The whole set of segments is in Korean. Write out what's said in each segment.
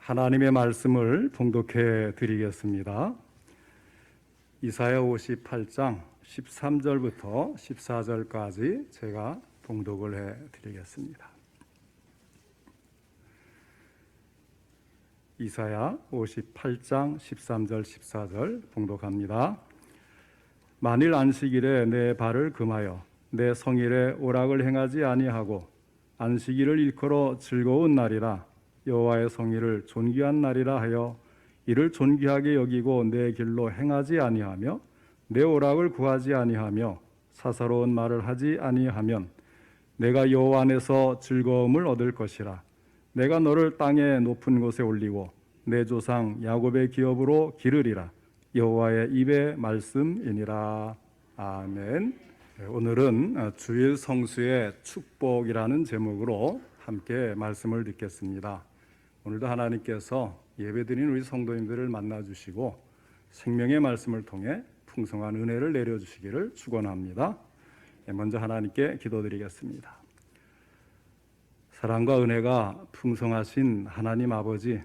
하나님의 말씀을 봉독해 드리겠습니다. 이사야 58장 13절부터 14절까지 제가 봉독을 해 드리겠습니다. 이사야 58장 13절 14절 봉독합니다. 만일 안식일에 내 발을 금하여 내 성일에 오락을 행하지 아니하고 안식일을 일컬어 즐거운 날이라 여호와의 성일을 존귀한 날이라 하여 이를 존귀하게 여기고 내 길로 행하지 아니하며 내 오락을 구하지 아니하며 사사로운 말을 하지 아니하면 내가 여호와 안에서 즐거움을 얻을 것이라. 내가 너를 땅의 높은 곳에 올리고 내 조상 야곱의 기업으로 기르리라. 여호와의 입의 말씀이니라. 아멘. 오늘은 주일 성수의 축복이라는 제목으로 함께 말씀을 듣겠습니다. 오늘도 하나님께서 예배드린 우리 성도님들을 만나주시고 생명의 말씀을 통해 풍성한 은혜를 내려주시기를 축원합니다. 먼저 하나님께 기도드리겠습니다. 사랑과 은혜가 풍성하신 하나님 아버지,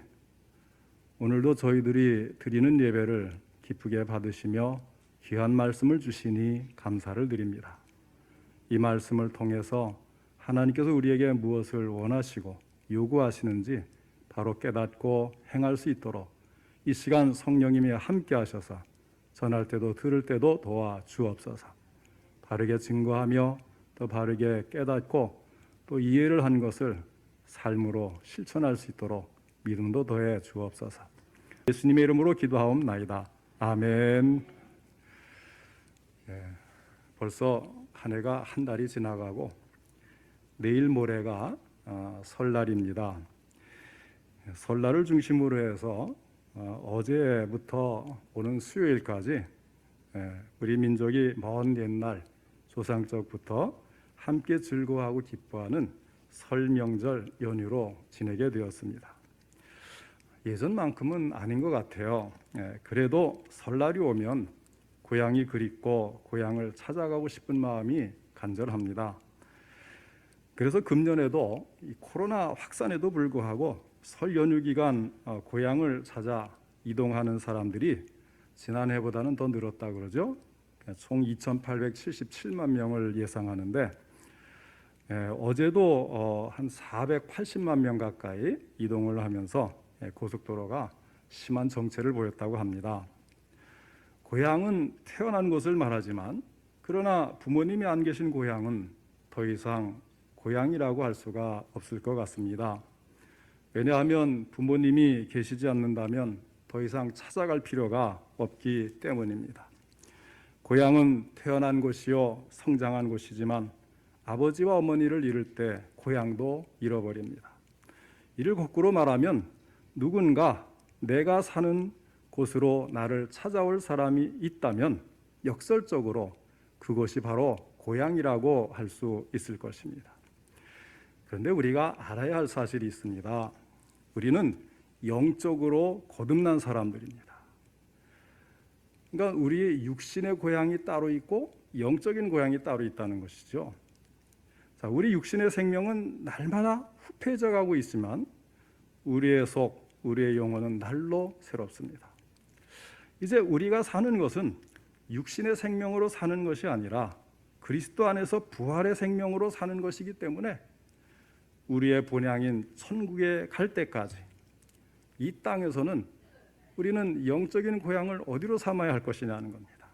오늘도 저희들이 드리는 예배를 기쁘게 받으시며 귀한 말씀을 주시니 감사를 드립니다. 이 말씀을 통해서 하나님께서 우리에게 무엇을 원하시고 요구하시는지 바로 깨닫고 행할 수 있도록 이 시간 성령님이 함께 하셔서 전할 때도 들을 때도 도와 주옵소서. 바르게 증거하며 또 바르게 깨닫고 또 이해를 한 것을 삶으로 실천할 수 있도록 믿음도 더해 주옵소서. 예수님의 이름으로 기도하옵나이다. 아멘. 벌써 한 해가 한 달이 지나가고 내일 모레가 설날입니다. 설날을 중심으로 해서 어제부터 오는 수요일까지 우리 민족이 먼 옛날 조상적부터 함께 즐거워하고 기뻐하는 설 명절 연휴로 지내게 되었습니다. 예전만큼은 아닌 것 같아요. 그래도 설날이 오면 고향이 그립고 고향을 찾아가고 싶은 마음이 간절합니다. 그래서 금년에도 이 코로나 확산에도 불구하고 설 연휴 기간 고향을 찾아 이동하는 사람들이 지난해보다는 더 늘었다 그러죠. 총 2,877만 명을 예상하는데 어제도 한 480만 명 가까이 이동을 하면서 고속도로가 심한 정체를 보였다고 합니다. 고향은 태어난 곳을 말하지만 그러나 부모님이 안 계신 고향은 더 이상 고향이라고 할 수가 없을 것 같습니다. 왜냐하면 부모님이 계시지 않는다면 더 이상 찾아갈 필요가 없기 때문입니다. 고향은 태어난 곳이요 성장한 곳이지만 아버지와 어머니를 잃을 때 고향도 잃어버립니다. 이를 거꾸로 말하면 누군가 내가 사는 곳으로 나를 찾아올 사람이 있다면 역설적으로 그곳이 바로 고향이라고 할 수 있을 것입니다. 그런데 우리가 알아야 할 사실이 있습니다. 우리는 영적으로 거듭난 사람들입니다. 그러니까 우리의 육신의 고향이 따로 있고 영적인 고향이 따로 있다는 것이죠. 자, 우리 육신의 생명은 날마다 후패져 가고 있지만 우리의 속, 우리의 영혼은 날로 새롭습니다. 이제 우리가 사는 것은 육신의 생명으로 사는 것이 아니라 그리스도 안에서 부활의 생명으로 사는 것이기 때문에 우리의 본향인 천국에 갈 때까지 이 땅에서는 우리는 영적인 고향을 어디로 삼아야 할 것이냐는 겁니다.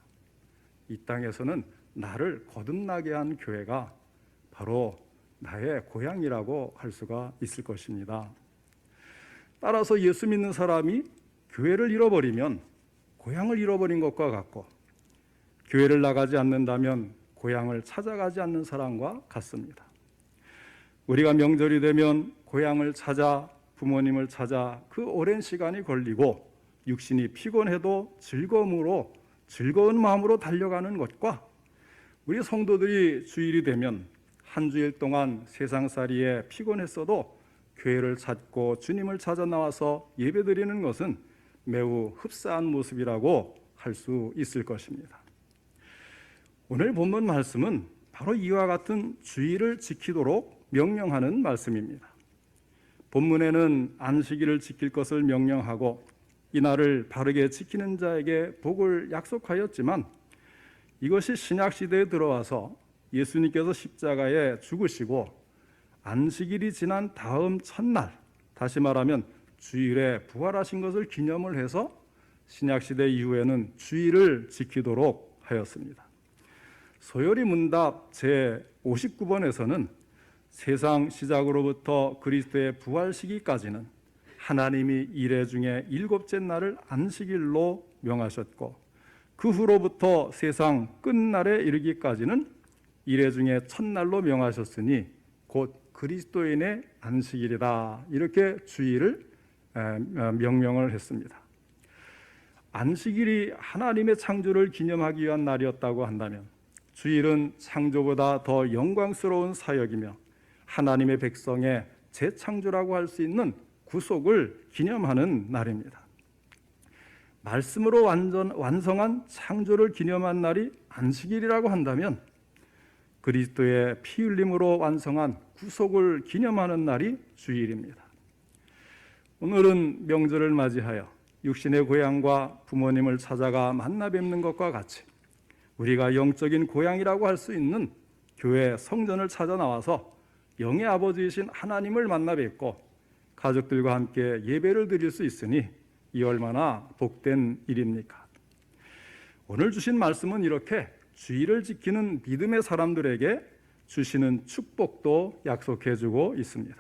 이 땅에서는 나를 거듭나게 한 교회가 바로 나의 고향이라고 할 수가 있을 것입니다. 따라서 예수 믿는 사람이 교회를 잃어버리면 고향을 잃어버린 것과 같고 교회를 나가지 않는다면 고향을 찾아가지 않는 사람과 같습니다. 우리가 명절이 되면 고향을 찾아 부모님을 찾아 그 오랜 시간이 걸리고 육신이 피곤해도 즐거운 마음으로 달려가는 것과 우리 성도들이 주일이 되면 한 주일 동안 세상살이에 피곤했어도 교회를 찾고 주님을 찾아 나와서 예배드리는 것은 매우 흡사한 모습이라고 할 수 있을 것입니다. 오늘 본문 말씀은 바로 이와 같은 주의를 지키도록 명령하는 말씀입니다. 본문에는 안식일을 지킬 것을 명령하고 이날을 바르게 지키는 자에게 복을 약속하였지만 이것이 신약 시대에 들어와서 예수님께서 십자가에 죽으시고 안식일이 지난 다음 첫날, 다시 말하면 주일에 부활하신 것을 기념을 해서 신약 시대 이후에는 주일을 지키도록 하였습니다. 소요리 문답 제 59번에서는 세상 시작으로부터 그리스도의 부활 시기까지는 하나님이 이래 중에 일곱째 날을 안식일로 명하셨고 그 후로부터 세상 끝날에 이르기까지는 이래 중에 첫날로 명하셨으니 곧 그리스도인의 안식일이다. 이렇게 주일을 명명을 했습니다. 안식일이 하나님의 창조를 기념하기 위한 날이었다고 한다면 주일은 창조보다 더 영광스러운 사역이며 하나님의 백성의 재창조라고 할 수 있는 구속을 기념하는 날입니다. 말씀으로 완성한 창조를 기념한 날이 안식일이라고 한다면 그리스도의 피 흘림으로 완성한 구속을 기념하는 날이 주일입니다. 오늘은 명절을 맞이하여 육신의 고향과 부모님을 찾아가 만나 뵙는 것과 같이 우리가 영적인 고향이라고 할 수 있는 교회 성전을 찾아 나와서 영의 아버지이신 하나님을 만나 뵙고 가족들과 함께 예배를 드릴 수 있으니 이 얼마나 복된 일입니까? 오늘 주신 말씀은 이렇게 주일을 지키는 믿음의 사람들에게 주시는 축복도 약속해 주고 있습니다.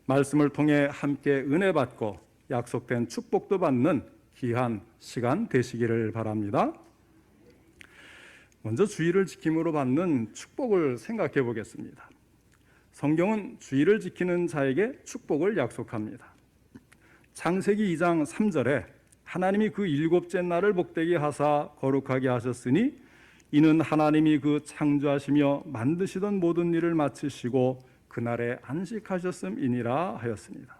말씀을 통해 함께 은혜 받고 약속된 축복도 받는 귀한 시간 되시기를 바랍니다. 먼저 주일을 지킴으로 받는 축복을 생각해 보겠습니다. 성경은 주일을 지키는 자에게 축복을 약속합니다. 창세기 2장 3절에 하나님이 그 일곱째 날을 복되게 하사 거룩하게 하셨으니 이는 하나님이 그 창조하시며 만드시던 모든 일을 마치시고 그날에 안식하셨음이니라 하였습니다.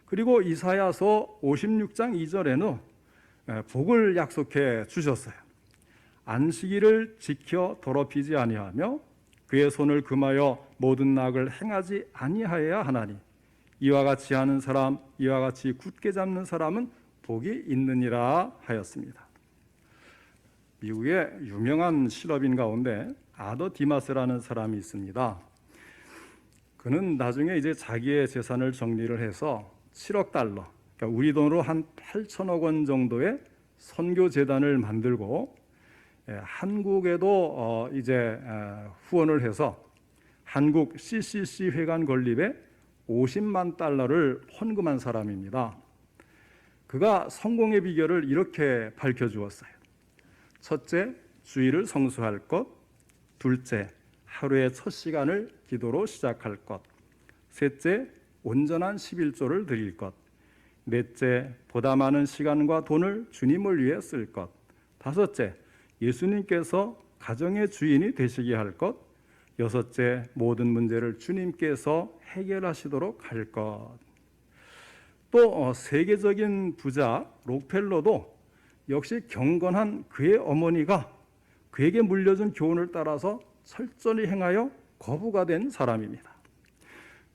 그리고 이사야서 56장 2절에는 복을 약속해 주셨어요. 안식일을 지켜 더럽히지 아니하며 그의 손을 금하여 모든 낙을 행하지 아니하여야 하나니 이와 같이 하는 사람, 이와 같이 굳게 잡는 사람은 복이 있느니라 하였습니다. 미국의 유명한 실업인 가운데 아더 디마스라는 사람이 있습니다. 그는 나중에 이제 자기의 재산을 정리를 해서 7억 달러, 그러니까 우리 돈으로 한 8천억 원 정도의 선교 재단을 만들고 한국에도 이제 후원을 해서 한국 CCC 회관 건립에 50만 달러를 헌금한 사람입니다. 그가 성공의 비결을 이렇게 밝혀주었어요. 첫째, 주일을 성수할 것. 둘째, 하루의 첫 시간을 기도로 시작할 것. 셋째, 온전한 11조를 드릴 것. 넷째, 보다 많은 시간과 돈을 주님을 위해 쓸 것. 다섯째, 예수님께서 가정의 주인이 되시게 할 것. 여섯째, 모든 문제를 주님께서 해결하시도록 할 것. 또 세계적인 부자 록펠러도 역시 경건한 그의 어머니가 그에게 물려준 교훈을 따라서 철저히 행하여 거부가 된 사람입니다.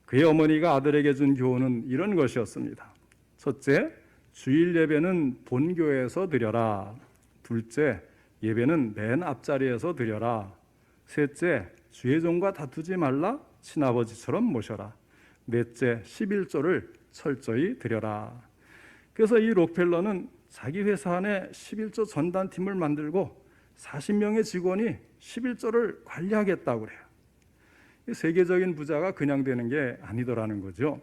그의 어머니가 아들에게 준 교훈은 이런 것이었습니다. 첫째, 주일 예배는 본교회에서 드려라. 둘째, 예배는 맨 앞자리에서 드려라. 셋째, 주의 종과 다투지 말라. 친아버지처럼 모셔라. 넷째, 11조를 철저히 드려라. 그래서 이 록펠러는 자기 회사 안에 11조 전단팀을 만들고 40명의 직원이 11조를 관리하겠다고 그래요. 세계적인 부자가 그냥 되는 게 아니더라는 거죠.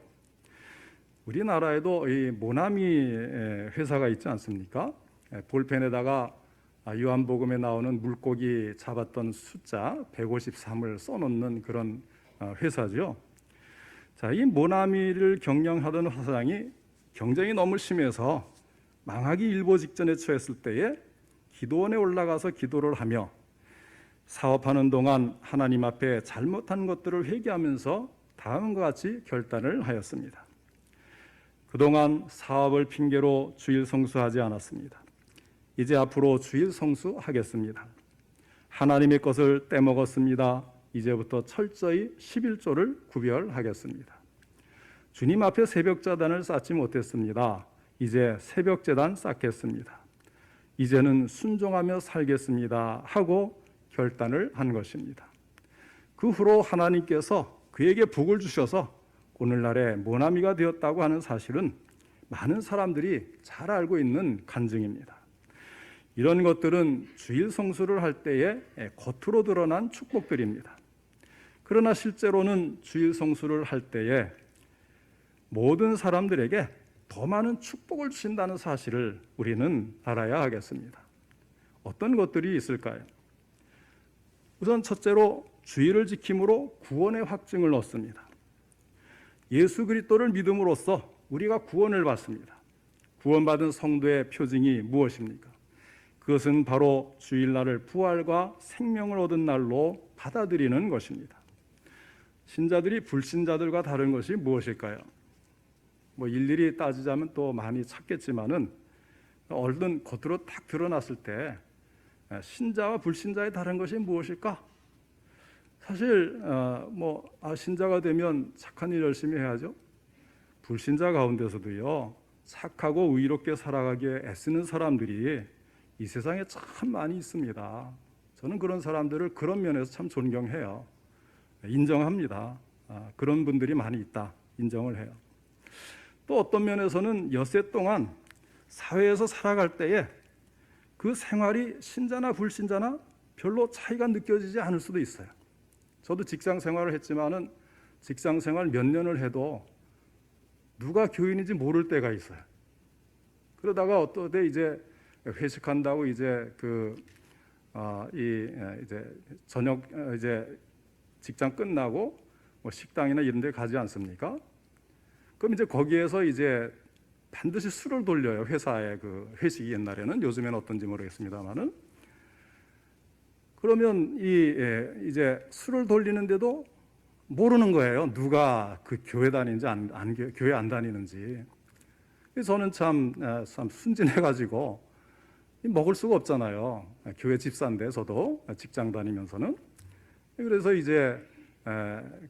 우리나라에도 이 모나미 회사가 있지 않습니까? 볼펜에다가 요한복음에 나오는 물고기 잡았던 숫자 153을 써놓는 그런 회사죠. 자, 이 모나미를 경영하던 화사장이 경쟁이 너무 심해서 망하기 일보 직전에 처했을 때에 기도원에 올라가서 기도를 하며 사업하는 동안 하나님 앞에 잘못한 것들을 회개하면서 다음과 같이 결단을 하였습니다. 그동안 사업을 핑계로 주일 성수하지 않았습니다. 이제 앞으로 주일 성수하겠습니다. 하나님의 것을 떼먹었습니다. 이제부터 철저히 11조를 구별하겠습니다. 주님 앞에 새벽자단을 쌓지 못했습니다. 이제 새벽제단 쌓겠습니다. 이제는 순종하며 살겠습니다 하고 결단을 한 것입니다. 그 후로 하나님께서 그에게 복을 주셔서 오늘날의 모나미가 되었다고 하는 사실은 많은 사람들이 잘 알고 있는 간증입니다. 이런 것들은 주일 성수를 할 때에 겉으로 드러난 축복들입니다. 그러나 실제로는 주일 성수를 할 때에 모든 사람들에게 더 많은 축복을 주신다는 사실을 우리는 알아야 하겠습니다. 어떤 것들이 있을까요? 우선 첫째로 주일을 지킴으로 구원의 확증을 얻습니다. 예수 그리스도를 믿음으로써 우리가 구원을 받습니다. 구원받은 성도의 표징이 무엇입니까? 그것은 바로 주일날을 부활과 생명을 얻은 날로 받아들이는 것입니다. 신자들이 불신자들과 다른 것이 무엇일까요? 일일이 따지자면 또 많이 찾겠지만은 얼른 겉으로 딱 드러났을 때 신자와 불신자의 다른 것이 무엇일까? 사실 신자가 되면 착한 일 열심히 해야죠. 불신자 가운데서도요, 착하고 의롭게 살아가기에 애쓰는 사람들이 이 세상에 참 많이 있습니다. 저는 그런 사람들을 그런 면에서 참 존경해요. 인정합니다. 그런 분들이 많이 있다, 인정을 해요. 또 어떤 면에서는 엿새 동안 사회에서 살아갈 때에 그 생활이 신자나 불신자나 별로 차이가 느껴지지 않을 수도 있어요. 저도 직장 생활을 했지만은 직장 생활 몇 년을 해도 누가 교인인지 모를 때가 있어요. 그러다가 어떤 때 이제 회식한다고 이제 이제 저녁 이제 직장 끝나고 식당이나 이런 데 가지 않습니까? 그럼 이제 거기에서 이제 반드시 술을 돌려요. 회사의 그 회식이 옛날에는, 요즘에는 어떤지 모르겠습니다만은. 그러면 이제 술을 돌리는데도 모르는 거예요. 누가 그 교회 다니는지 교회 안 다니는지. 저는 참 순진해가지고 먹을 수가 없잖아요. 교회 집사인데 저도 직장 다니면서는. 그래서 이제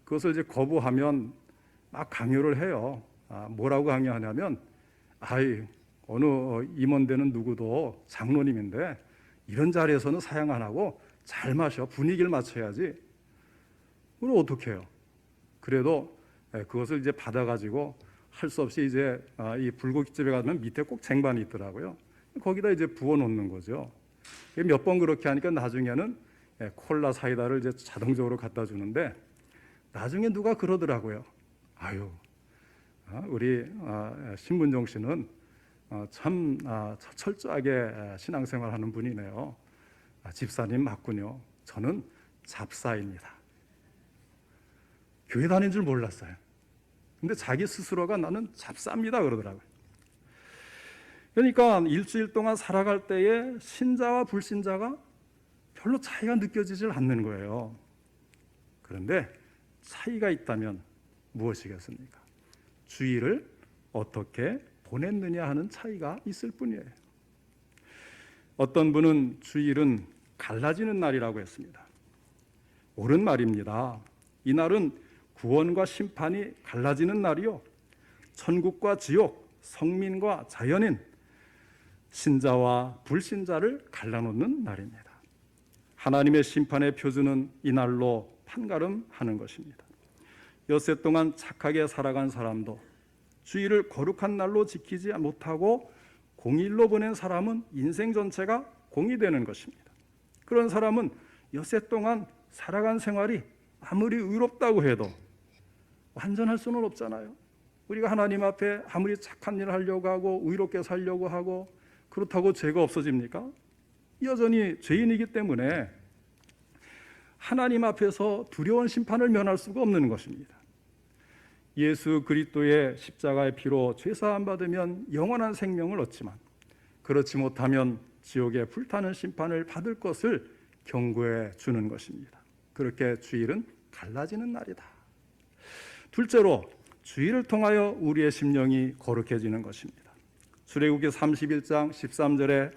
그것을 이제 거부하면 막 강요를 해요. 뭐라고 강요하냐면, 어느 임원되는 누구도 장로님인데 이런 자리에서는 사양 안 하고 잘 마셔, 분위기를 맞춰야지. 그럼 어떻게 해요? 그래도 그것을 이제 받아가지고 할 수 없이 이제 이 불고기집에 가면 밑에 꼭 쟁반이 있더라고요. 거기다 이제 부어 놓는 거죠. 몇 번 그렇게 하니까 나중에는 콜라 사이다를 이제 자동적으로 갖다 주는데, 나중에 누가 그러더라고요. 우리 신문정 씨는 참 철저하게 신앙생활하는 분이네요. 집사님 맞군요. 저는 잡사입니다. 교회 다닌 줄 몰랐어요. 근데 자기 스스로가 나는 잡사입니다 그러더라고요. 그러니까 일주일 동안 살아갈 때에 신자와 불신자가 별로 차이가 느껴지질 않는 거예요. 그런데 차이가 있다면 무엇이겠습니까? 주일을 어떻게 보냈느냐 하는 차이가 있을 뿐이에요. 어떤 분은 주일은 갈라지는 날이라고 했습니다. 옳은 말입니다. 이 날은 구원과 심판이 갈라지는 날이요, 천국과 지옥, 성민과 자연인, 신자와 불신자를 갈라놓는 날입니다. 하나님의 심판의 표준은 이 날로 판가름하는 것입니다. 엿새 동안 착하게 살아간 사람도 주일을 거룩한 날로 지키지 못하고 공일로 보낸 사람은 인생 전체가 공이 되는 것입니다. 그런 사람은 엿새 동안 살아간 생활이 아무리 의롭다고 해도 완전할 수는 없잖아요. 우리가 하나님 앞에 아무리 착한 일을 하려고 하고 의롭게 살려고 하고 그렇다고 죄가 없어집니까? 여전히 죄인이기 때문에 하나님 앞에서 두려운 심판을 면할 수가 없는 것입니다. 예수 그리스도의 십자가의 피로 죄사함 받으면 영원한 생명을 얻지만 그렇지 못하면 지옥의 불타는 심판을 받을 것을 경고해 주는 것입니다. 그렇게 주일은 갈라지는 날이다. 둘째로 주일을 통하여 우리의 심령이 거룩해지는 것입니다. 출애굽기 31장 13절에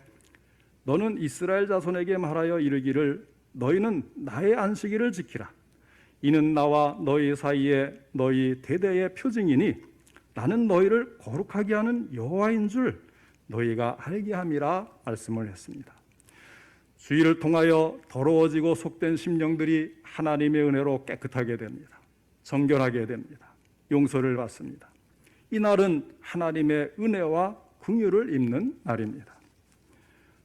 너는 이스라엘 자손에게 말하여 이르기를 너희는 나의 안식일을 지키라. 이는 나와 너희 사이에 너희 대대의 표징이니 나는 너희를 거룩하게 하는 여호와인 줄 너희가 알게 함이라 말씀을 했습니다. 주의를 통하여 더러워지고 속된 심령들이 하나님의 은혜로 깨끗하게 됩니다. 정결하게 됩니다. 용서를 받습니다. 이 날은 하나님의 은혜와 긍휼을 입는 날입니다.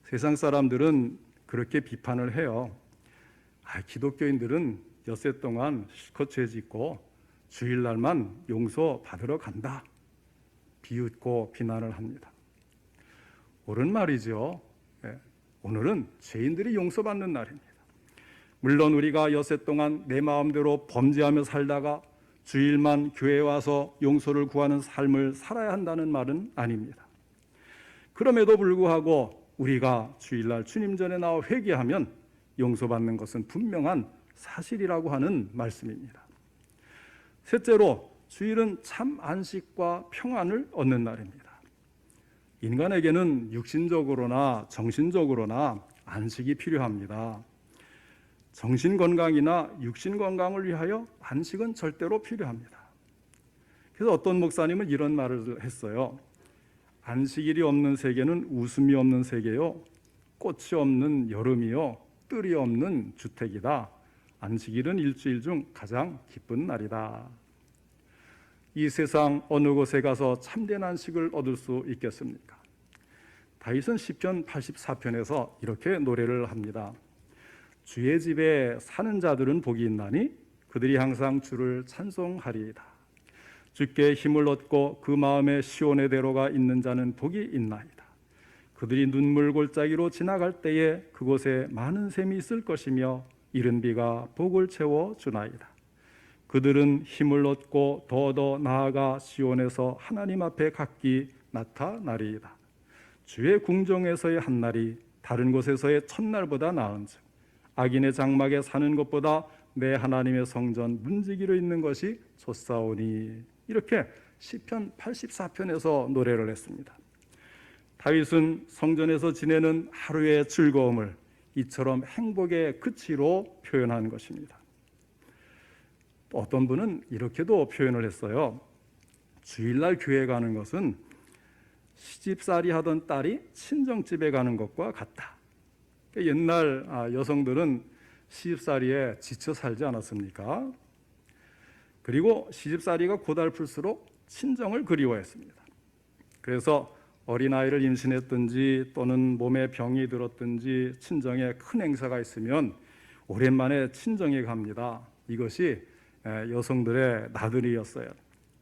세상 사람들은 그렇게 비판을 해요. 기독교인들은 엿새 동안 실컷 죄 짓고 주일날만 용서 받으러 간다. 비웃고 비난을 합니다. 옳은 말이죠. 오늘은 죄인들이 용서받는 날입니다. 물론 우리가 엿새 동안 내 마음대로 범죄하며 살다가 주일만 교회에 와서 용서를 구하는 삶을 살아야 한다는 말은 아닙니다. 그럼에도 불구하고 우리가 주일날 주님 전에 나와 회개하면 용서받는 것은 분명한 사실이라고 하는 말씀입니다. 셋째로, 주일은 참 안식과 평안을 얻는 날입니다. 인간에게는 육신적으로나 정신적으로나 안식이 필요합니다. 정신 건강이나 육신 건강을 위하여 안식은 절대로 필요합니다. 그래서 어떤 목사님은 이런 말을 했어요. 안식일이 없는 세계는 웃음이 없는 세계요, 꽃이 없는 여름이요, 뜰이 없는 주택이다. 안식일은 일주일 중 가장 기쁜 날이다. 이 세상 어느 곳에 가서 참된 안식을 얻을 수 있겠습니까? 다윗은 시편 84편에서 이렇게 노래를 합니다. 주의 집에 사는 자들은 복이 있나니 그들이 항상 주를 찬송하리이다. 주께 힘을 얻고 그 마음에 시온의 대로가 있는 자는 복이 있나이다. 그들이 눈물 골짜기로 지나갈 때에 그곳에 많은 샘이 있을 것이며 이른 비가 복을 채워 주나이다. 그들은 힘을 얻고 더더 나아가 시온에서 하나님 앞에 각기 나타나리이다. 주의 궁정에서의 한날이 다른 곳에서의 첫날보다 나은즉 악인의 장막에 사는 것보다 내 하나님의 성전 문지기로 있는 것이 좋사오니. 이렇게 시편 84편에서 노래를 했습니다. 다윗은 성전에서 지내는 하루의 즐거움을 이처럼 행복의 끝으로 표현한 것입니다. 또 어떤 분은 이렇게도 표현을 했어요. 주일날 교회 가는 것은 시집살이 하던 딸이 친정집에 가는 것과 같다. 옛날 여성들은 시집살이에 지쳐 살지 않았습니까? 그리고 시집살이가 고달플수록 친정을 그리워했습니다. 그래서 어린아이를 임신했든지 또는 몸에 병이 들었든지 친정에 큰 행사가 있으면 오랜만에 친정에 갑니다. 이것이 여성들의 나들이였어요.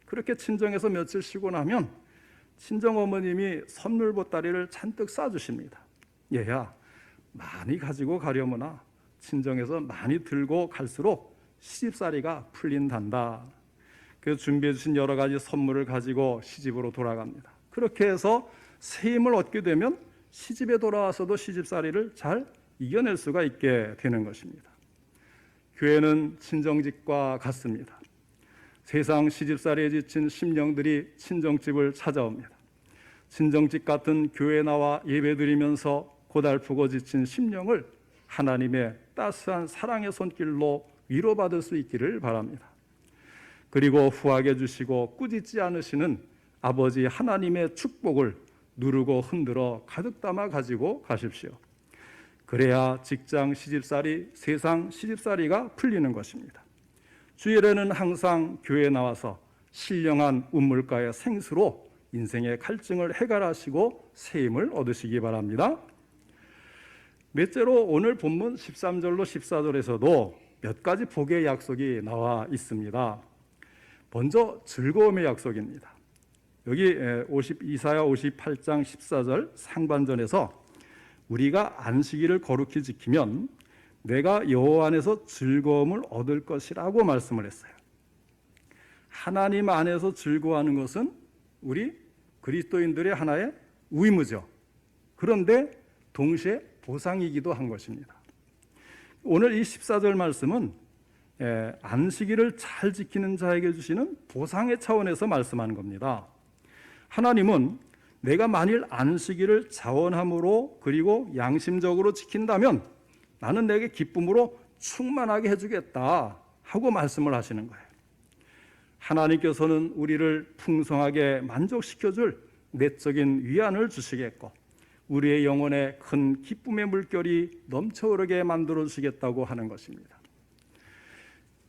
그렇게 친정에서 며칠 쉬고 나면 친정 어머님이 선물 보따리를 잔뜩 싸주십니다. 얘야, 많이 가지고 가려무나 친정에서 많이 들고 갈수록 시집살이가 풀린단다. 그래서 준비해 주신 여러 가지 선물을 가지고 시집으로 돌아갑니다. 그렇게 해서 새 힘을 얻게 되면 시집에 돌아와서도 시집살이를 잘 이겨낼 수가 있게 되는 것입니다. 교회는 친정집과 같습니다. 세상 시집살이에 지친 심령들이 친정집을 찾아옵니다. 친정집 같은 교회에 나와 예배드리면서 고달프고 지친 심령을 하나님의 따스한 사랑의 손길로 위로받을 수 있기를 바랍니다. 그리고 후하게 주시고 꾸짖지 않으시는 아버지 하나님의 축복을 누르고 흔들어 가득 담아 가지고 가십시오. 그래야 직장 시집살이, 세상 시집살이가 풀리는 것입니다. 주일에는 항상 교회에 나와서 신령한 운물가의 생수로 인생의 갈증을 해결하시고 새 힘을 얻으시기 바랍니다. 넷째로 오늘 본문 13절로 14절에서도 몇 가지 복의 약속이 나와 있습니다. 먼저 즐거움의 약속입니다. 여기 이사야 58장 14절 상반전에서 우리가 안식일을 거룩히 지키면 내가 여호와 안에서 즐거움을 얻을 것이라고 말씀을 했어요. 하나님 안에서 즐거워하는 것은 우리 그리스도인들의 하나의 의무죠. 그런데 동시에 보상이기도 한 것입니다. 오늘 이 14절 말씀은 안식일을 잘 지키는 자에게 주시는 보상의 차원에서 말씀하는 겁니다. 하나님은 내가 만일 안식일을 자원함으로 그리고 양심적으로 지킨다면 나는 내게 기쁨으로 충만하게 해주겠다 하고 말씀을 하시는 거예요. 하나님께서는 우리를 풍성하게 만족시켜줄 내적인 위안을 주시겠고 우리의 영혼에 큰 기쁨의 물결이 넘쳐흐르게 만들어 주시겠다고 하는 것입니다.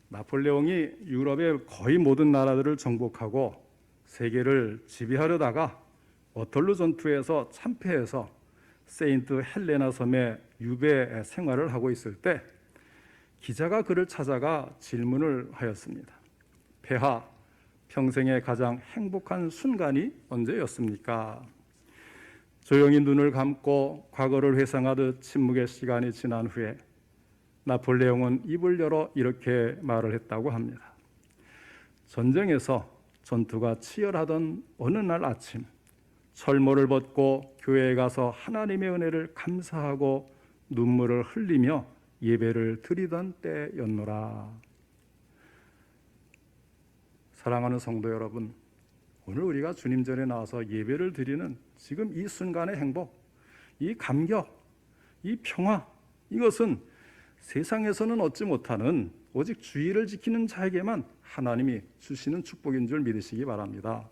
나폴레옹이 유럽의 거의 모든 나라들을 정복하고 세계를 지배하려다가 워털루 전투에서 참패해서 세인트 헬레나 섬에 유배 생활을 하고 있을 때 기자가 그를 찾아가 질문을 하였습니다. 폐하, 평생의 가장 행복한 순간이 언제였습니까? 조용히 눈을 감고 과거를 회상하듯 침묵의 시간이 지난 후에 나폴레옹은 입을 열어 이렇게 말을 했다고 합니다. 전쟁에서 전투가 치열하던 어느 날 아침 철모를 벗고 교회에 가서 하나님의 은혜를 감사하고 눈물을 흘리며 예배를 드리던 때였노라. 사랑하는 성도 여러분, 오늘 우리가 주님 전에 나와서 예배를 드리는 지금 이 순간의 행복, 이 감격, 이 평화, 이것은 세상에서는 얻지 못하는 오직 주의를 지키는 자에게만 하나님이 주시는 축복인 줄 믿으시기 바랍니다.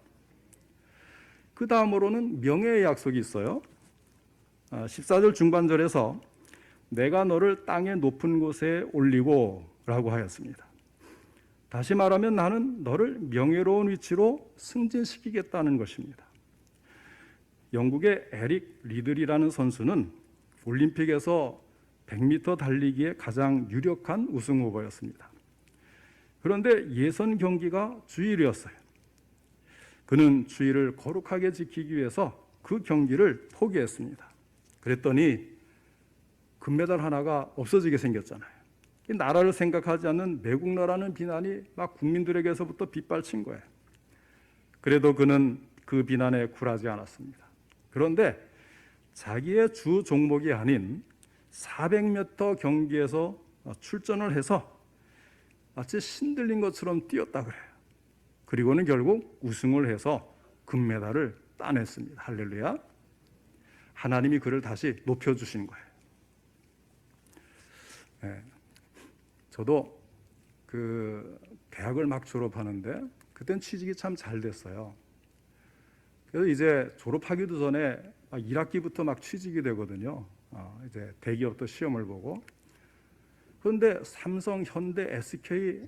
그 다음으로는 명예의 약속이 있어요. 14절 중반절에서 내가 너를 땅의 높은 곳에 올리고 라고 하였습니다. 다시 말하면 나는 너를 명예로운 위치로 승진시키겠다는 것입니다. 영국의 에릭 리들이라는 선수는 올림픽에서 100m 달리기의 가장 유력한 우승 후보였습니다. 그런데 예선 경기가 주일이었어요. 그는 주일을 거룩하게 지키기 위해서 그 경기를 포기했습니다. 그랬더니 금메달 하나가 없어지게 생겼잖아요. 나라를 생각하지 않는 매국노라는 비난이 막 국민들에게서부터 빗발친 거예요. 그래도 그는 그 비난에 굴하지 않았습니다. 그런데 자기의 주 종목이 아닌 400m 경기에서 출전을 해서 마치 신들린 것처럼 뛰었다 그래요. 그리고는 결국 우승을 해서 금메달을 따냈습니다. 할렐루야. 하나님이 그를 다시 높여주신 거예요. 네. 저도 그 대학을 막 졸업하는데 그땐 취직이 참 잘 됐어요. 그래서 이제 졸업하기도 전에 1학기부터 막 취직이 되거든요. 이제 대기업도 시험을 보고. 그런데 삼성, 현대, SK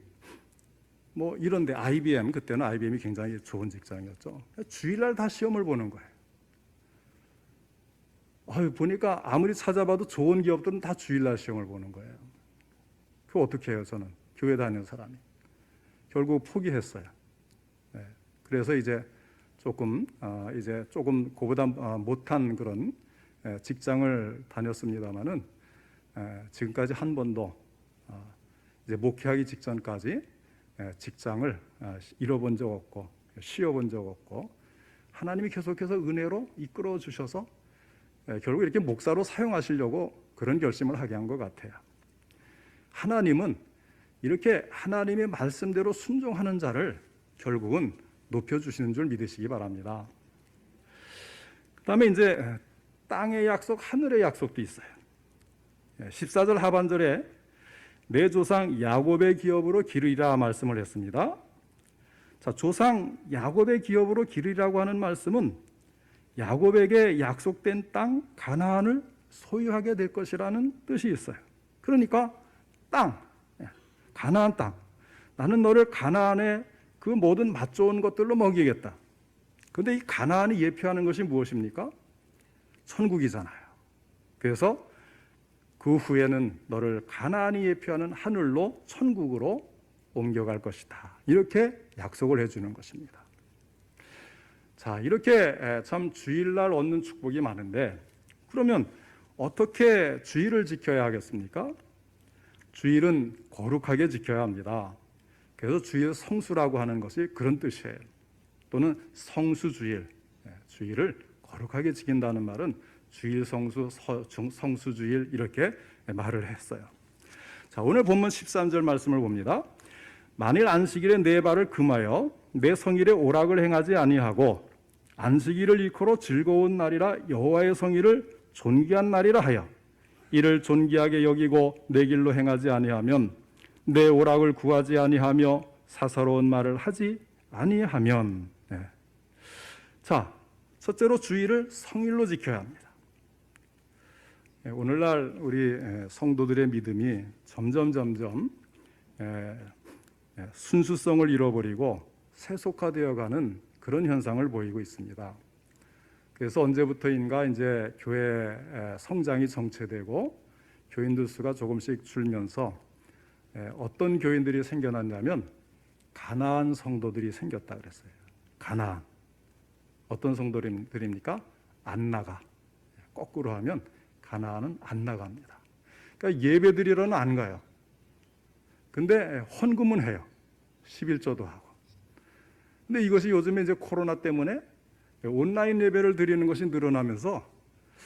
뭐 이런데 IBM, 그때는 IBM이 굉장히 좋은 직장이었죠. 주일날 다 시험을 보는 거예요. 보니까 아무리 찾아봐도 좋은 기업들은 다 주일날 시험을 보는 거예요. 그거 어떻게 해요? 저는 교회 다니는 사람이 결국 포기했어요. 네. 그래서 이제 조금 그보다 못한 그런 직장을 다녔습니다만은 지금까지 한 번도 이제 목회하기 직전까지 직장을 잃어본 적 없고 쉬어본 적 없고 하나님이 계속해서 은혜로 이끌어 주셔서 결국 이렇게 목사로 사용하시려고 그런 결심을 하게 한 것 같아요. 하나님은 이렇게 하나님의 말씀대로 순종하는 자를 결국은 높여주시는 줄 믿으시기 바랍니다. 그 다음에 이제 땅의 약속, 하늘의 약속도 있어요. 14절 하반절에 내 조상 야곱의 기업으로 기르리라 말씀을 했습니다. 자, 조상 야곱의 기업으로 기르리라고 하는 말씀은 야곱에게 약속된 땅 가나안을 소유하게 될 것이라는 뜻이 있어요. 그러니까 땅, 가나안 땅, 나는 너를 가나안의 그 모든 맛 좋은 것들로 먹이겠다. 그런데 이 가나안이 예표하는 것이 무엇입니까? 천국이잖아요. 그래서 그 후에는 너를 가나안이 예표하는 하늘로 천국으로 옮겨갈 것이다. 이렇게 약속을 해주는 것입니다. 자, 이렇게 참 주일날 얻는 축복이 많은데 그러면 어떻게 주일을 지켜야 하겠습니까? 주일은 거룩하게 지켜야 합니다. 그래서 주일 성수라고 하는 것이 그런 뜻이에요. 또는 성수주일, 주일을 거룩하게 지킨다는 말은 주일 성수, 성수주일 이렇게 말을 했어요. 자, 오늘 본문 13절 말씀을 봅니다. 만일 안식일에 내 발을 금하여 내 성일에 오락을 행하지 아니하고 안식일을 일컬어 즐거운 날이라 여호와의 성일을 존귀한 날이라 하여 이를 존귀하게 여기고 내 길로 행하지 아니하면 내 오락을 구하지 아니하며 사사로운 말을 하지 아니하면. 자, 첫째로 주의를 성일로 지켜야 합니다. 오늘날 우리 성도들의 믿음이 점점 순수성을 잃어버리고 세속화되어가는 그런 현상을 보이고 있습니다. 그래서 언제부터인가 이제 교회 성장이 정체되고 교인들 수가 조금씩 줄면서 어떤 교인들이 생겨났냐면 가나안 성도들이 생겼다 그랬어요. 가나안. 어떤 성도들입니까? 안 나가. 거꾸로 하면 가나안은 안 나갑니다. 그러니까 예배드리러는 안 가요. 근데 헌금은 해요. 11조도 하고. 근데 이것이 요즘에 이제 코로나 때문에 온라인 예배를 드리는 것이 늘어나면서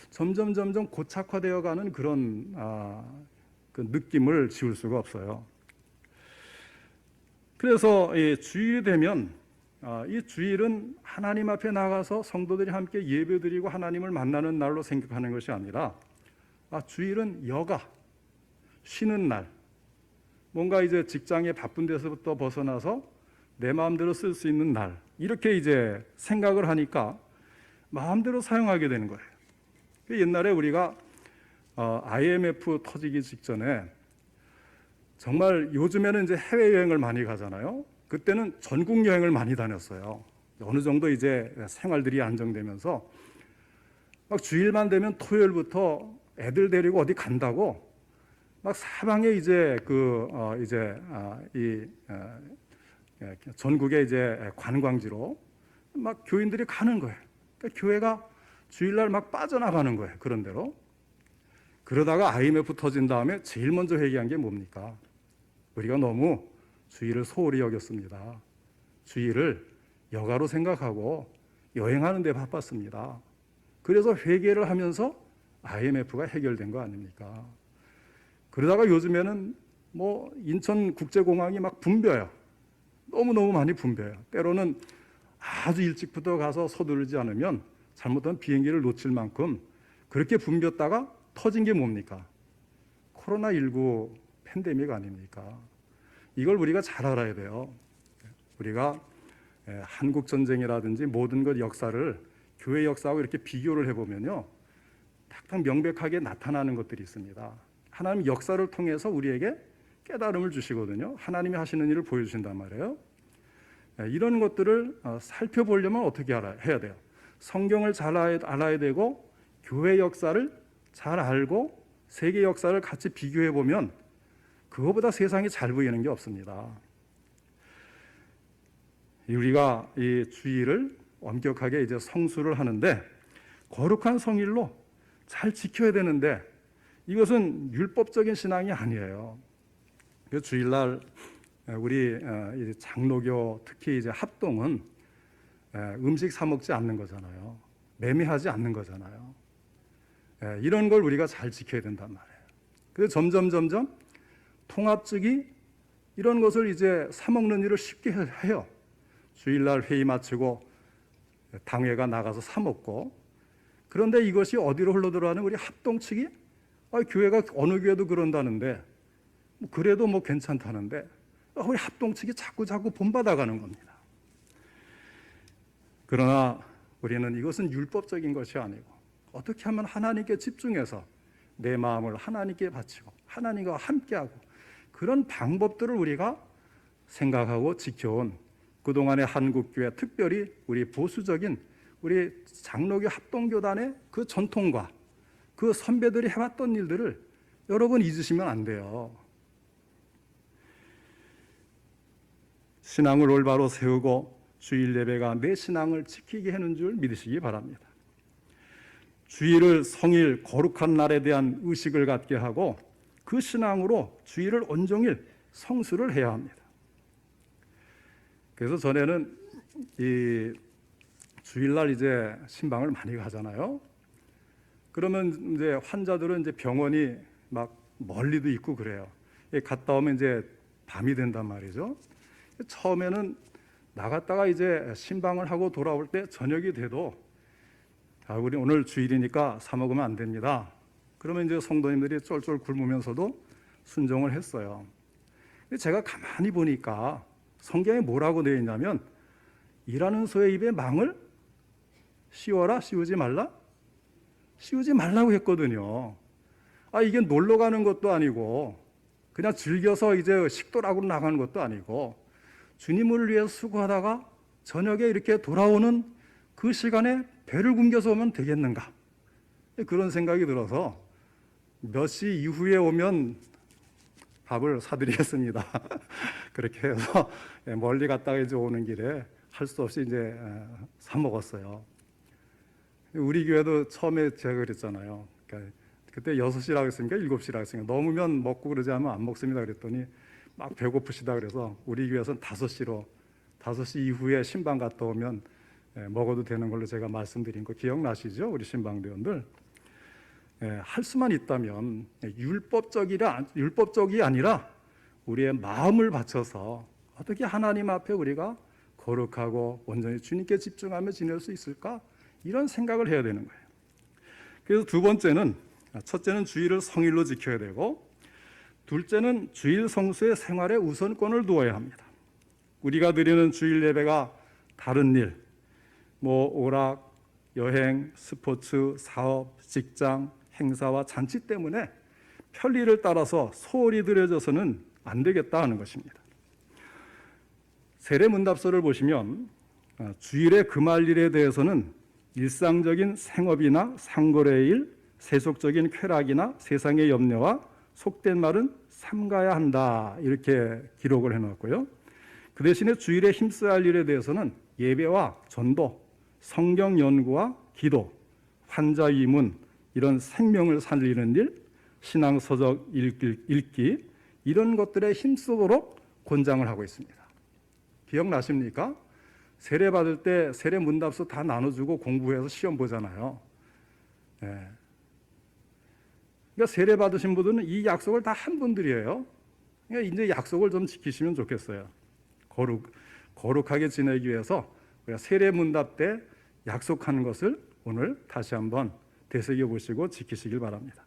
점점 고착화되어 가는 그런 그 느낌을 지울 수가 없어요. 그래서 주일이 되면 이 주일은 하나님 앞에 나가서 성도들이 함께 예배드리고 하나님을 만나는 날로 생각하는 것이 아니라 주일은 여가, 쉬는 날, 뭔가 이제 직장에 바쁜 데서부터 벗어나서 내 마음대로 쓸 수 있는 날, 이렇게 이제 생각을 하니까 마음대로 사용하게 되는 거예요. 옛날에 우리가 IMF 터지기 직전에 정말 요즘에는 이제 해외여행을 많이 가잖아요. 그때는 전국 여행을 많이 다녔어요. 어느 정도 이제 생활들이 안정되면서 막 주일만 되면 토요일부터 애들 데리고 어디 간다고 막 사방에 이제 전국의 이제 관광지로 막 교인들이 가는 거예요. 그러니까 교회가 주일날 막 빠져나가는 거예요. 그런 대로. 그러다가 IMF 터진 다음에 제일 먼저 회개한 게 뭡니까? 우리가 너무 주일을 소홀히 여겼습니다. 주일을 여가로 생각하고 여행하는 데 바빴습니다. 그래서 회개를 하면서 IMF가 해결된 거 아닙니까? 그러다가 요즘에는 뭐 인천국제공항이 막 붐벼요. 너무너무 많이 붐벼요. 때로는 아주 일찍부터 가서 서두르지 않으면 잘못하면 비행기를 놓칠 만큼 그렇게 붐볐다가 터진 게 뭡니까? 코로나19 팬데믹 아닙니까? 이걸 우리가 잘 알아야 돼요. 우리가 한국 전쟁이라든지 모든 것 역사를 교회 역사하고 이렇게 비교를 해보면요, 딱 명백하게 나타나는 것들이 있습니다. 하나님 역사를 통해서 우리에게 깨달음을 주시거든요. 하나님이 하시는 일을 보여주신단 말이에요. 이런 것들을 살펴보려면 어떻게 해야 돼요? 성경을 잘 알아야 되고 교회 역사를 잘 알고 세계 역사를 같이 비교해 보면 그거보다 세상이 잘 보이는 게 없습니다. 우리가 이 주일을 엄격하게 이제 성수를 하는데 거룩한 성일로 잘 지켜야 되는데 이것은 율법적인 신앙이 아니에요. 주일날 우리 장로교 특히 이제 합동은 음식 사 먹지 않는 거잖아요. 매매하지 않는 거잖아요. 이런 걸 우리가 잘 지켜야 된단 말이에요. 그래서 점점 통합적이 이런 것을 이제 사 먹는 일을 쉽게 해요. 주일날 회의 마치고 당회가 나가서 사 먹고, 그런데 이것이 어디로 흘러들어가는 우리 합동 측이 교회가 어느 교회도 그런다는데 그래도 뭐 괜찮다는데 우리 합동 측이 자꾸 본받아가는 겁니다. 그러나 우리는 이것은 율법적인 것이 아니고 어떻게 하면 하나님께 집중해서 내 마음을 하나님께 바치고 하나님과 함께하고 그런 방법들을 우리가 생각하고 지켜온 그동안의 한국교회, 특별히 우리 보수적인 우리 장로교 합동교단의 그 전통과 그 선배들이 해왔던 일들을 여러분 잊으시면 안 돼요. 신앙을 올바로 세우고 주일 예배가 내 신앙을 지키게 하는 줄 믿으시기 바랍니다. 주일을 성일 거룩한 날에 대한 의식을 갖게 하고 그 신앙으로 주일을 온종일 성수를 해야 합니다. 그래서 전에는 이 주일날 이제 신방을 많이 가잖아요. 그러면 이제 환자들은 이제 병원이 막 멀리도 있고 그래요. 갔다 오면 이제 밤이 된단 말이죠. 처음에는 나갔다가 이제 신방을 하고 돌아올 때 저녁이 돼도 우리 오늘 주일이니까 사 먹으면 안 됩니다. 그러면 이제 성도님들이 쫄쫄 굶으면서도 순종을 했어요. 제가 가만히 보니까 성경에 뭐라고 되어 있냐면 일하는 소의 입에 망을 씌워라, 씌우지 말라? 씌우지 말라고 했거든요. 이게 놀러 가는 것도 아니고 그냥 즐겨서 이제 식도락으로 나가는 것도 아니고 주님을 위해서 수고하다가 저녁에 이렇게 돌아오는 그 시간에 배를 굶겨서 오면 되겠는가? 그런 생각이 들어서 몇 시 이후에 오면 밥을 사드리겠습니다. 그렇게 해서 멀리 갔다가 이제 오는 길에 할 수 없이 이제 사 먹었어요. 우리 교회도 처음에 제가 그랬잖아요. 그러니까 그때 6시라고 했으니까 7시라고 했으니까 넘으면 먹고 그러지 않으면 안 먹습니다. 그랬더니 막 배고프시다 그래서 우리 교회에서는 5시 이후에 신방 갔다 오면 먹어도 되는 걸로 제가 말씀드린 거 기억나시죠? 우리 신방대원들. 할 수만 있다면 율법적이 아니라 우리의 마음을 바쳐서 어떻게 하나님 앞에 우리가 거룩하고 온전히 주님께 집중하며 지낼 수 있을까? 이런 생각을 해야 되는 거예요. 그래서 두 번째는, 첫째는 주일을 성일로 지켜야 되고, 둘째는 주일 성수의 생활에 우선권을 두어야 합니다. 우리가 드리는 주일 예배가 다른 일, 오락, 여행, 스포츠, 사업, 직장, 행사와 잔치 때문에 편리를 따라서 소홀히 드려져서는 안 되겠다 하는 것입니다. 세례문답서를 보시면 주일의 금할일에 대해서는 일상적인 생업이나 상거래의 일, 세속적인 쾌락이나 세상의 염려와 속된 말은 삼가야 한다 이렇게 기록을 해놨고요. 그 대신에 주일에 힘써야 할 일에 대해서는 예배와 전도, 성경 연구와 기도, 환자 위문, 이런 생명을 살리는 일, 신앙서적 읽기 이런 것들에 힘쓰도록 권장을 하고 있습니다. 기억나십니까? 세례 받을 때 세례 문답서 다 나눠주고 공부해서 시험 보잖아요. 그러니까 세례 받으신 분들은 이 약속을 다 한 분들이에요. 그러니까 이제 약속을 좀 지키시면 좋겠어요. 거룩하게 지내기 위해서 우리가 세례 문답 때 약속하는 것을 오늘 다시 한번 되새겨 보시고 지키시길 바랍니다.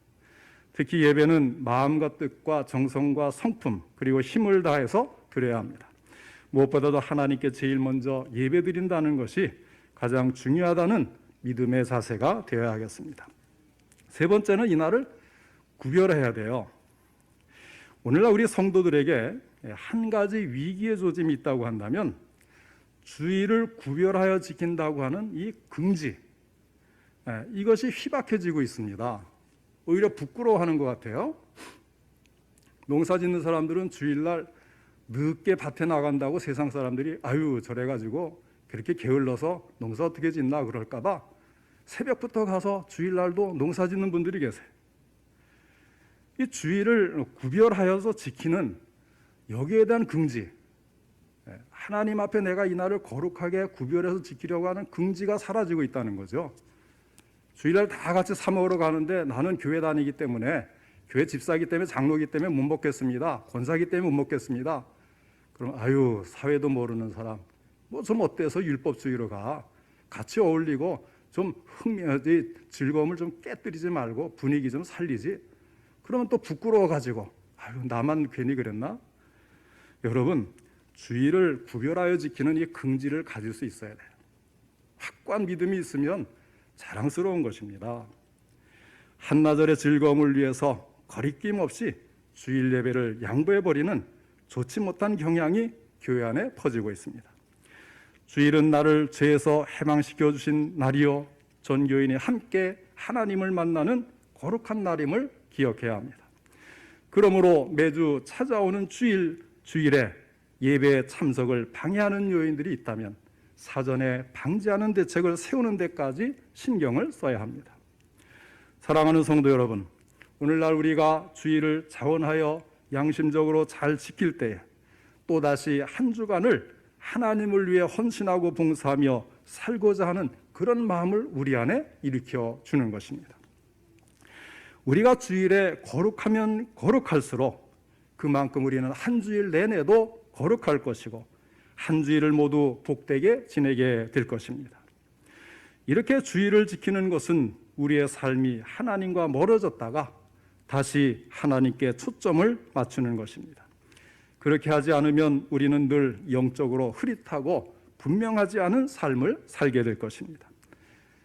특히 예배는 마음과 뜻과 정성과 성품 그리고 힘을 다해서 드려야 합니다. 무엇보다도 하나님께 제일 먼저 예배드린다는 것이 가장 중요하다는 믿음의 자세가 되어야 하겠습니다. 세 번째는 이날을 구별해야 돼요. 오늘날 우리 성도들에게 한 가지 위기의 조짐이 있다고 한다면 주일을 구별하여 지킨다고 하는 이 긍지, 이것이 희박해지고 있습니다. 오히려 부끄러워하는 것 같아요. 농사 짓는 사람들은 주일날 늦게 밭에 나간다고 세상 사람들이 저래가지고 그렇게 게을러서 농사 어떻게 짓나 그럴까 봐 새벽부터 가서 주일날도 농사 짓는 분들이 계세요. 이 주일을 구별하여서 지키는 여기에 대한 긍지, 하나님 앞에 내가 이 날을 거룩하게 구별해서 지키려고 하는 긍지가 사라지고 있다는 거죠. 주일날 다 같이 사 먹으러 가는데 나는 교회 다니기 때문에, 교회 집사기 때문에, 장로기 때문에 못 먹겠습니다. 권사기 때문에 못 먹겠습니다. 그럼 사회도 모르는 사람 좀 어때서 율법주의로 가? 같이 어울리고 좀 즐거움을 좀 깨뜨리지 말고 분위기 좀 살리지. 그러면 또 부끄러워가지고 나만 괜히 그랬나? 여러분, 주일을 구별하여 지키는 이 긍지를 가질 수 있어야 돼요. 확고한 믿음이 있으면 자랑스러운 것입니다. 한나절의 즐거움을 위해서 거리낌 없이 주일 예배를 양보해버리는 좋지 못한 경향이 교회 안에 퍼지고 있습니다. 주일은 나를 죄에서 해방시켜 주신 날이요, 전교인이 함께 하나님을 만나는 거룩한 날임을 기억해야 합니다. 그러므로 매주 찾아오는 주일에 예배에 참석을 방해하는 요인들이 있다면 사전에 방지하는 대책을 세우는 데까지 신경을 써야 합니다. 사랑하는 성도 여러분, 오늘날 우리가 주일을 자원하여 양심적으로 잘 지킬 때에 또다시 한 주간을 하나님을 위해 헌신하고 봉사하며 살고자 하는 그런 마음을 우리 안에 일으켜 주는 것입니다. 우리가 주일에 거룩하면 거룩할수록 그만큼 우리는 한 주일 내내도 거룩할 것이고 한 주일을 모두 복되게 지내게 될 것입니다. 이렇게 주일을 지키는 것은 우리의 삶이 하나님과 멀어졌다가 다시 하나님께 초점을 맞추는 것입니다. 그렇게 하지 않으면 우리는 늘 영적으로 흐릿하고 분명하지 않은 삶을 살게 될 것입니다.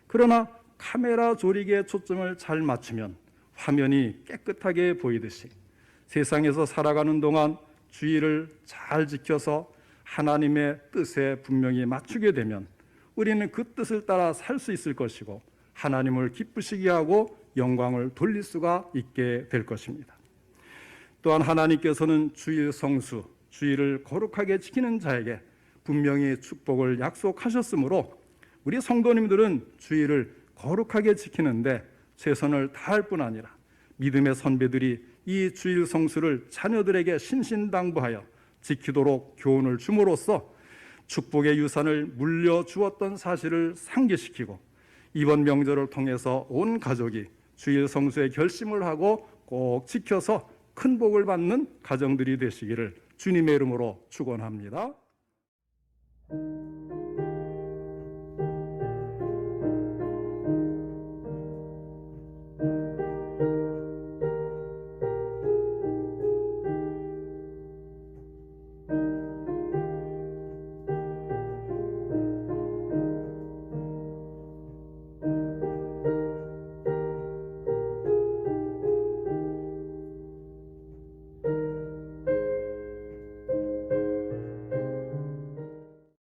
그러나 카메라 조리개에 초점을 잘 맞추면 화면이 깨끗하게 보이듯이 세상에서 살아가는 동안 주의를 잘 지켜서 하나님의 뜻에 분명히 맞추게 되면 우리는 그 뜻을 따라 살 수 있을 것이고 하나님을 기쁘시게 하고 영광을 돌릴 수가 있게 될 것입니다. 또한 하나님께서는 주의 성수, 주의를 거룩하게 지키는 자에게 분명히 축복을 약속하셨으므로 우리 성도님들은 주의를 거룩하게 지키는데 최선을 다할 뿐 아니라 믿음의 선배들이 이 주일 성수를 자녀들에게 신신당부하여 지키도록 교훈을 줌으로써 축복의 유산을 물려주었던 사실을 상기시키고 이번 명절을 통해서 온 가족이 주일 성수의 결심을 하고 꼭 지켜서 큰 복을 받는 가정들이 되시기를 주님의 이름으로 축원합니다.